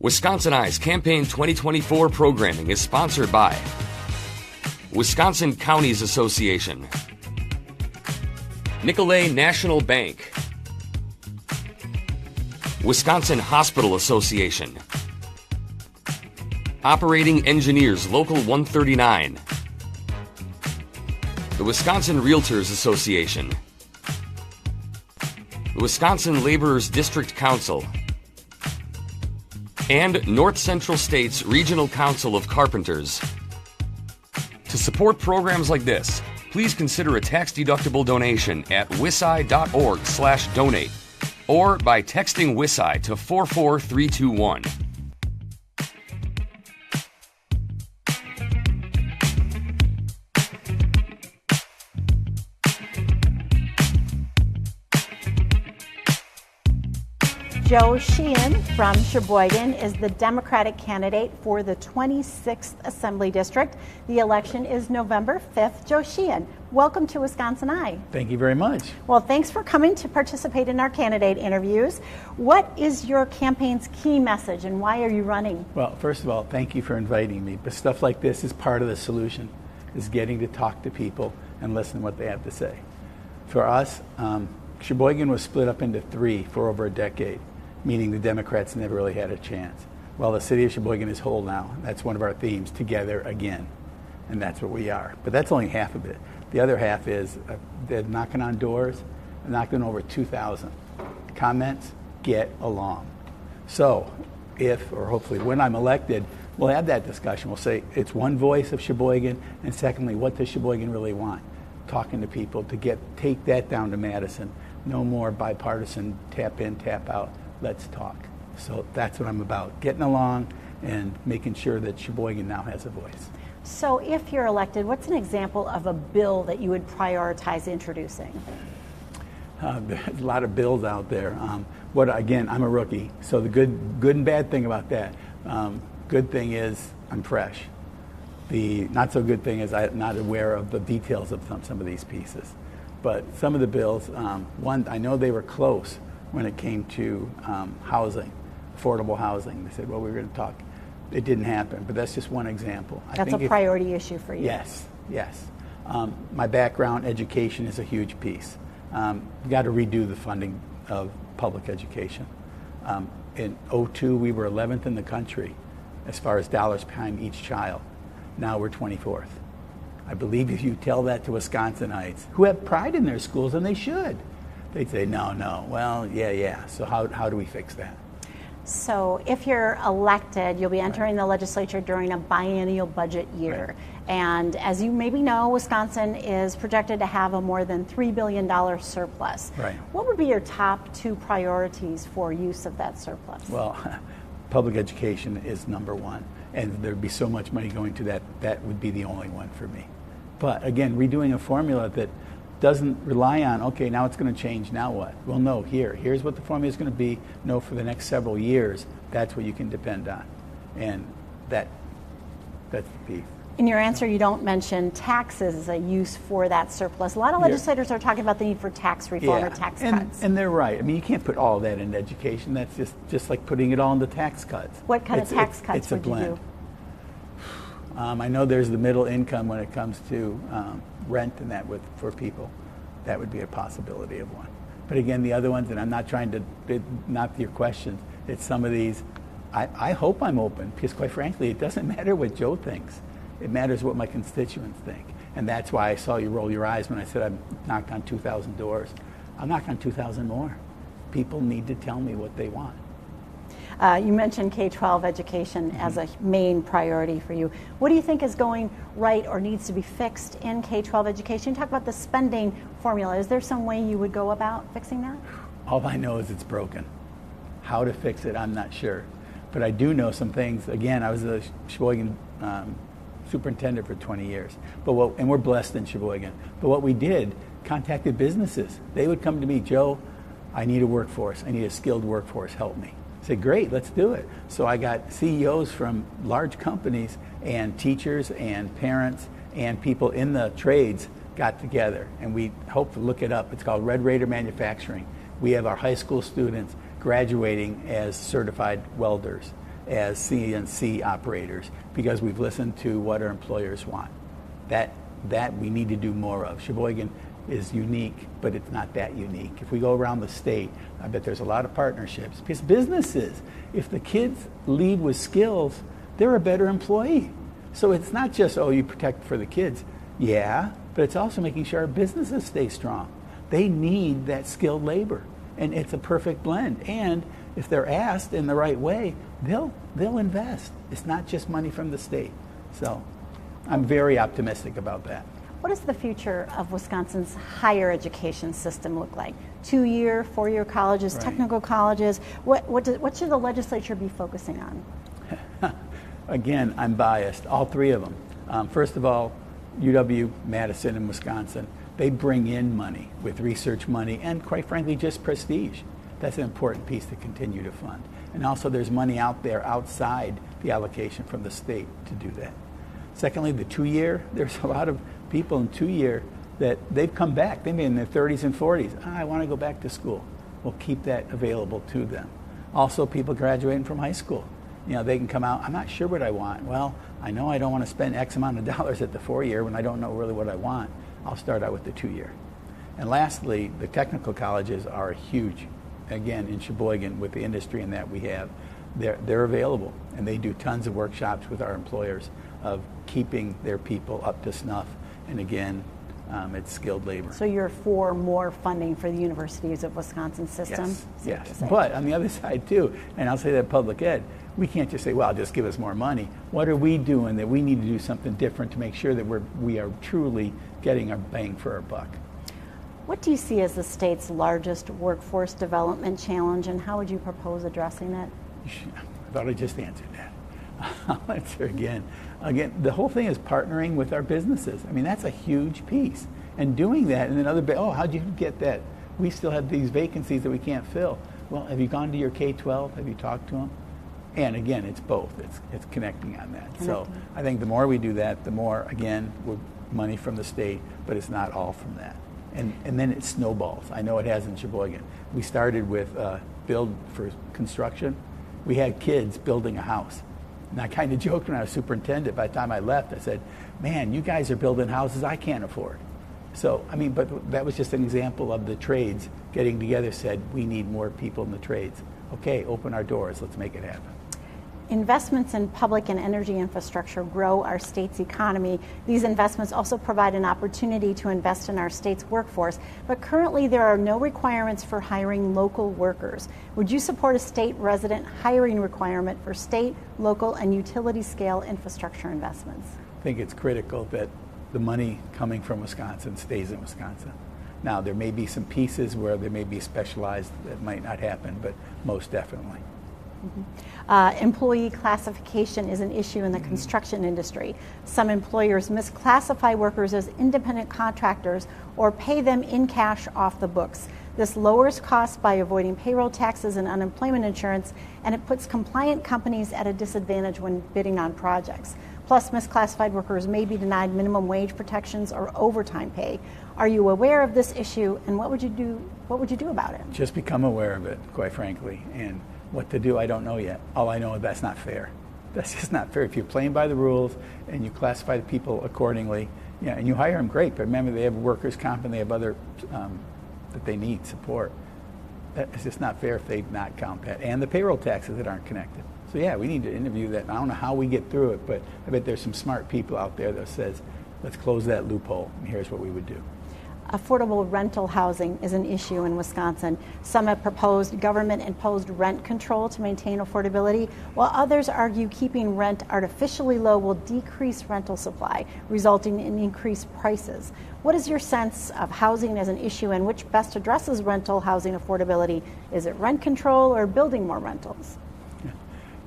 WisconsinEye's Campaign 2024 programming is sponsored by Wisconsin Counties Association, Nicolet National Bank, Wisconsin Hospital Association, Operating Engineers Local 139, the Wisconsin Realtors Association, the Wisconsin Laborers District Council, and North Central State's Regional Council of Carpenters. To support programs like this, please consider a tax-deductible donation at wiseye.org/donate or by texting WisEye to 44321. Joe Sheehan from Sheboygan is the Democratic candidate for the 26th Assembly District. The election is November 5th. Joe Sheehan, welcome to WisconsinEye. Thank you very much. Well, thanks for coming to participate in our candidate interviews. What is your campaign's key message and why are you running? Well, first of all, thank you for inviting me. But stuff like this is part of the solution, is getting to talk to people and listen to what they have to say. For us, Sheboygan was split up into three for over a decade, meaning the Democrats never really had a chance. Well, the city of Sheboygan is whole now. That's one of our themes, together again. And that's what we are. But that's only half of it. The other half is they're knocking on doors, knocking over 2,000. Comments, get along. So if, or hopefully when I'm elected, we'll have that discussion. We'll say it's one voice of Sheboygan, and secondly, what does Sheboygan really want? Talking to people to take that down to Madison. No more bipartisan tap in, tap out. Let's talk. So that's what I'm about, getting along and making sure that Sheboygan now has a voice. So if you're elected, what's an example of a bill that you would prioritize introducing? There's a lot of bills out there. Again, I'm a rookie, so the good and bad thing about that, good thing is I'm fresh. The not so good thing is I'm not aware of the details of some of these pieces. But some of the bills, one, I know they were close when it came to housing, affordable housing. They said, well, we were going to talk. It didn't happen, but that's just one example. That's a priority issue for you. Yes. My background, education is a huge piece. We've got to redo the funding of public education. In '02, we were 11th in the country as far as dollars behind each child. Now we're 24th. I believe if you tell that to Wisconsinites, who have pride in their schools, and they should, they'd say, no, well, yeah. So how do we fix that? So if you're elected, you'll be entering the legislature during a biennial budget year. Right. And as you maybe know, Wisconsin is projected to have a more than $3 billion surplus. Right. What would be your top two priorities for use of that surplus? Well, public education is number one. And there'd be so much money going to that, that would be the only one for me. But again, redoing a formula that doesn't rely on, okay, now it's going to change, now what? Well, no, here's what the formula is going to be. No, for the next several years, that's what you can depend on. And that's the piece. In your answer, you don't mention taxes as a use for that surplus. A lot of legislators are talking about the need for tax reform or tax cuts. And they're right. I mean, you can't put all that into education. That's just like putting it all into tax cuts. What kind of tax cuts would you do? I know there's the middle income when it comes to rent and that for people. That would be a possibility of one. But again, the other ones, and I'm not trying to not your questions, it's some of these, I hope I'm open, because quite frankly, it doesn't matter what Joe thinks. It matters what my constituents think. And that's why I saw you roll your eyes when I said I've knocked on 2,000 doors. I'll knock on 2,000 more. People need to tell me what they want. You mentioned K-12 education as a main priority for you. What do you think is going right or needs to be fixed in K-12 education? Talk about the spending formula. Is there some way you would go about fixing that? All I know is it's broken. How to fix it, I'm not sure. But I do know some things. Again, I was a Sheboygan superintendent for 20 years. And we're blessed in Sheboygan. But what we did, contacted businesses. They would come to me, Joe, I need a workforce. I need a skilled workforce. Help me. I said, great, let's do it. So I got CEOs from large companies and teachers and parents and people in the trades got together. And we hope to look it up. It's called Red Raider Manufacturing. We have our high school students graduating as certified welders. as CNC operators because we've listened to what our employers want. That we need to do more of. Sheboygan is unique, but it's not that unique. If we go around the state, I bet there's a lot of partnerships. Because businesses, if the kids lead with skills, they're a better employee. So it's not just, oh, you protect for the kids. Yeah, but it's also making sure our businesses stay strong. They need that skilled labor, and it's a perfect blend. And if they're asked in the right way, they'll invest. It's not just money from the state. So I'm very optimistic about that. What does the future of Wisconsin's higher education system look like? 2-year, 4-year colleges, Right. Technical colleges? What should the legislature be focusing on? Again, I'm biased. All three of them. First of all, UW, Madison, and Wisconsin, they bring in money with research money and, quite frankly, just prestige. That's an important piece to continue to fund. And also there's money out there outside the allocation from the state to do that. Secondly, the 2-year, there's a lot of people in 2-year that they've come back. They've been in their 30s and 40s. I want to go back to school. We'll keep that available to them. Also, people graduating from high school. They can come out, I'm not sure what I want. Well, I know I don't want to spend X amount of dollars at the 4-year when I don't know really what I want. I'll start out with the 2-year. And lastly, the technical colleges are huge. Again, in Sheboygan, with the industry and that we have, they're available. And they do tons of workshops with our employers of keeping their people up to snuff. And again, it's skilled labor. So you're for more funding for the universities of Wisconsin system? Yes. But on the other side too, and I'll say that public ed, we can't just say, well, just give us more money. What are we doing that we need to do something different to make sure that we are truly getting our bang for our buck? What do you see as the state's largest workforce development challenge, and how would you propose addressing it? I thought I just answered that. I'll answer again. Again, the whole thing is partnering with our businesses. I mean, that's a huge piece. And doing that, and then how'd you get that? We still have these vacancies that we can't fill. Well, have you gone to your K-12? Have you talked to them? And again, it's both. It's connecting on that. So I think the more we do that, the more, again, we're money from the state, but it's not all from that. And then it snowballs. I know it has in Sheboygan. We started with build for construction. We had kids building a house. And I kind of joked when I was superintendent. By the time I left, I said, man, you guys are building houses I can't afford. So, but that was just an example of the trades getting together, said, we need more people in the trades. Okay, open our doors. Let's make it happen. Investments in public and energy infrastructure grow our state's economy. These investments also provide an opportunity to invest in our state's workforce, but currently there are no requirements for hiring local workers. Would you support a state resident hiring requirement for state, local, and utility scale infrastructure investments? I think it's critical that the money coming from Wisconsin stays in Wisconsin. Now, there may be some pieces where there may be specialized that might not happen, but most definitely. Employee classification is an issue in the construction industry. Some employers misclassify workers as independent contractors or pay them in cash off the books. This lowers costs by avoiding payroll taxes and unemployment insurance, and it puts compliant companies at a disadvantage when bidding on projects. Plus, misclassified workers may be denied minimum wage protections or overtime pay. Are you aware of this issue, and what would you do about it? Just become aware of it, quite frankly. And what to do, I don't know yet. All I know is that's not fair. That's just not fair. If you're playing by the rules and you classify the people accordingly, and you hire them, great. But remember, they have workers' comp and they have other that they need support. It's just not fair if they not count that. And the payroll taxes that aren't connected. So yeah, we need to interview that. And I don't know how we get through it, but I bet there's some smart people out there that says, let's close that loophole, and here's what we would do. Affordable rental housing is an issue in Wisconsin. Some have proposed government-imposed rent control to maintain affordability, while others argue keeping rent artificially low will decrease rental supply, resulting in increased prices. What is your sense of housing as an issue, and which best addresses rental housing affordability? Is it rent control or building more rentals? Yeah,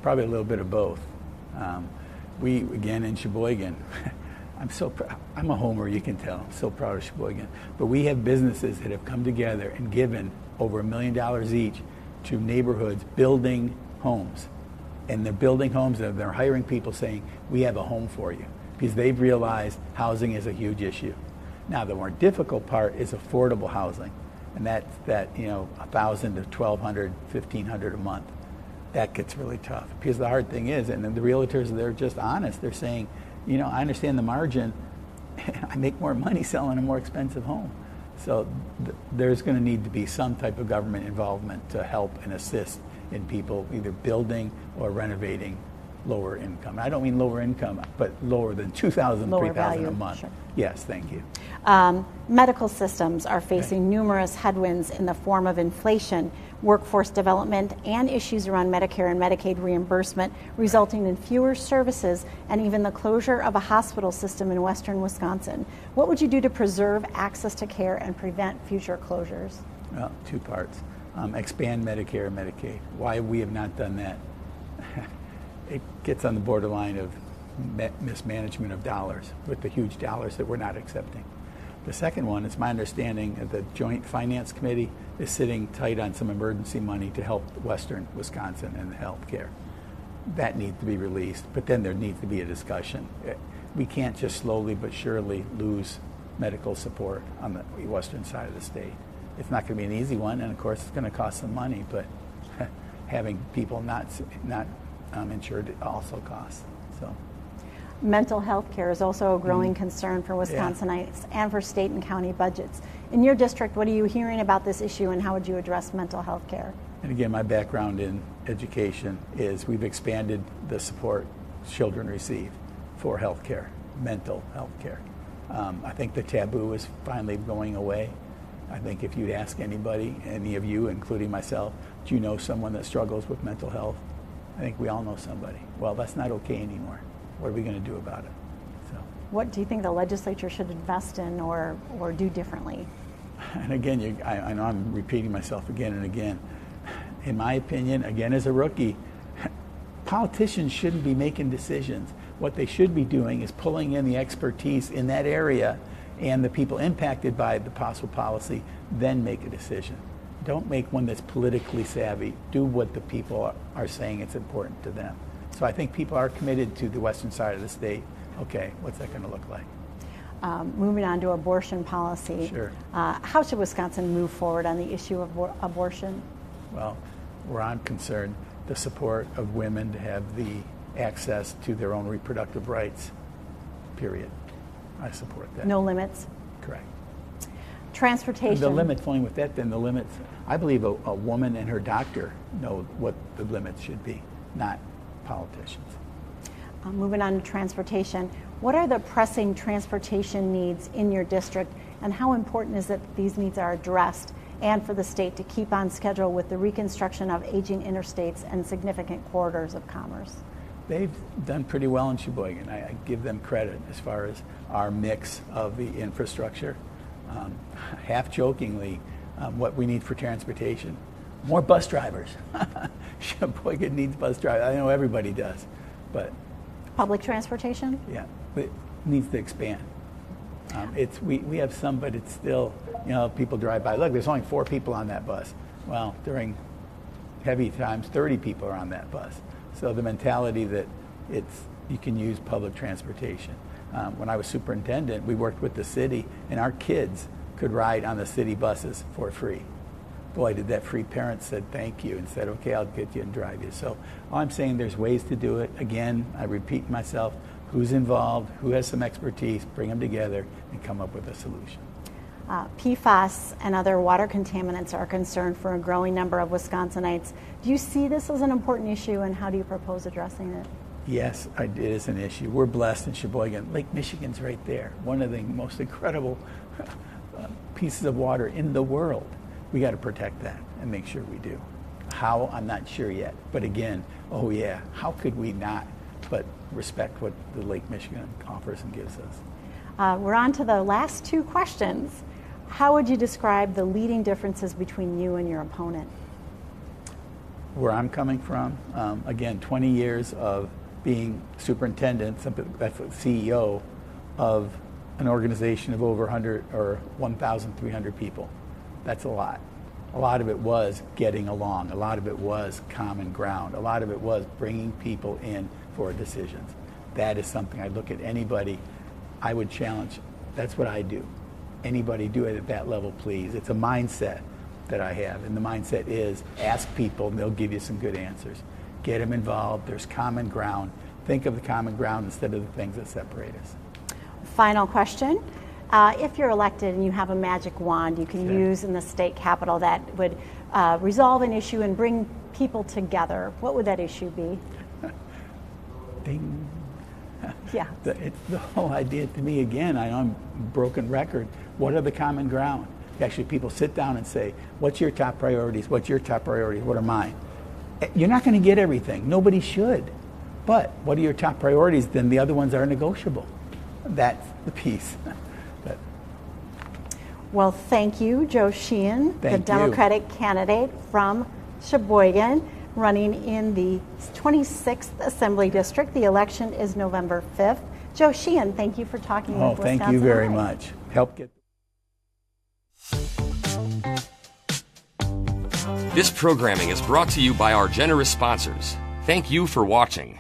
probably a little bit of both. We, again, in Sheboygan, I'm a homer, you can tell. I'm so proud of Sheboygan. But we have businesses that have come together and given over $1 million each to neighborhoods building homes. And they're building homes and they're hiring people saying, we have a home for you. Because they've realized housing is a huge issue. Now, the more difficult part is affordable housing. And that's that, $1,000 to $1,200, $1,500 a month. that gets really tough. Because the hard thing is, and the realtors, they're just honest. They're saying, I understand the margin. I make more money selling a more expensive home. So there's going to need to be some type of government involvement to help and assist in people either building or renovating lower income. I don't mean lower income, but lower than $2,000, $3,000 a month. Sure. Yes, thank you. Medical systems are facing numerous headwinds in the form of inflation, workforce development, and issues around Medicare and Medicaid reimbursement, resulting in fewer services and even the closure of a hospital system in western Wisconsin. What would you do to preserve access to care and prevent future closures? Well, two parts. Expand Medicare and Medicaid. Why we have not done that? It gets on the borderline of mismanagement of dollars with the huge dollars that we're not accepting. The second one is my understanding that the Joint Finance Committee is sitting tight on some emergency money to help western Wisconsin and the health care. That needs to be released, but then there needs to be a discussion. We can't just slowly but surely lose medical support on the western side of the state. It's not going to be an easy one, and of course it's going to cost some money, but having people not insured also costs. So. Mental health care is also a growing concern for Wisconsinites and for state and county budgets. In your district, what are you hearing about this issue, and how would you address mental health care? And again, my background in education is we've expanded the support children receive for health care, mental health care. I think the taboo is finally going away. I think if you'd ask anybody, any of you, including myself, do you know someone that struggles with mental health? I think we all know somebody. Well, that's not okay anymore. What are we going to do about it? So, what do you think the legislature should invest in or do differently? And again, I know I'm repeating myself again and again. In my opinion, again as a rookie, politicians shouldn't be making decisions. What they should be doing is pulling in the expertise in that area and the people impacted by the possible policy, then make a decision. Don't make one that's politically savvy. Do what the people are saying it's important to them. So I think people are committed to the western side of the state. Okay, what's that going to look like? Moving on to abortion policy. Sure. How should Wisconsin move forward on the issue of abortion? Well, where I'm concerned, the support of women to have the access to their own reproductive rights, period. I support that. No limits? Correct. Transportation. And the limits, only with that, then the limits, I believe a woman and her doctor know what the limits should be, not politicians. Moving on to transportation, what are the pressing transportation needs in your district, and how important is it that these needs are addressed and for the state to keep on schedule with the reconstruction of aging interstates and significant corridors of commerce? They've done pretty well in Sheboygan. I give them credit as far as our mix of the infrastructure. Half jokingly, what we need for transportation, more bus drivers. Sheboygan needs bus drivers. I know everybody does, but public transportation? Yeah, it needs to expand. We have some, but it's still, people drive by. Look, there's only 4 people on that bus. Well, during heavy times, 30 people are on that bus. So the mentality that you can use public transportation. When I was superintendent, we worked with the city, and our kids could ride on the city buses for free. Boy, did that free parent said thank you and said, okay, I'll get you and drive you. So all I'm saying, there's ways to do it. Again, I repeat myself, who's involved, who has some expertise, bring them together and come up with a solution. PFAS and other water contaminants are a concern for a growing number of Wisconsinites. Do you see this as an important issue, and how do you propose addressing it? Yes, it is an issue. We're blessed in Sheboygan. Lake Michigan's right there, one of the most incredible pieces of water in the world. We got to protect that and make sure we do. How, I'm not sure yet. But again, how could we not but respect what the Lake Michigan offers and gives us? We're on to the last 2 questions. How would you describe the leading differences between you and your opponent? Where I'm coming from, again, 20 years of being superintendent, that's a CEO of an organization of over 100 or 1,300 people. That's a lot. A lot of it was getting along. A lot of it was common ground. A lot of it was bringing people in for decisions. That is something I look at anybody, I would challenge. That's what I do. Anybody do it at that level, please. It's a mindset that I have, and the mindset is ask people and they'll give you some good answers. get them involved. There's common ground. Think of the common ground instead of the things that separate us. Final question. If you're elected and you have a magic wand you can use in the state capitol that would resolve an issue and bring people together, what would that issue be? Ding. Yeah. It's the whole idea to me, again, I know I'm a broken record. What are the common ground? Actually, people sit down and say, what's your top priorities? What's your top priorities? What are mine? You're not going to get everything. Nobody should. But what are your top priorities? Then the other ones are negotiable. That's the piece. Well, thank you, Joe Sheehan, the Democratic candidate from Sheboygan, running in the 26th Assembly District. The election is November 5th. Joe Sheehan, thank you for talking with WisconsinEye. Thank you very much. Help get. This programming is brought to you by our generous sponsors. Thank you for watching.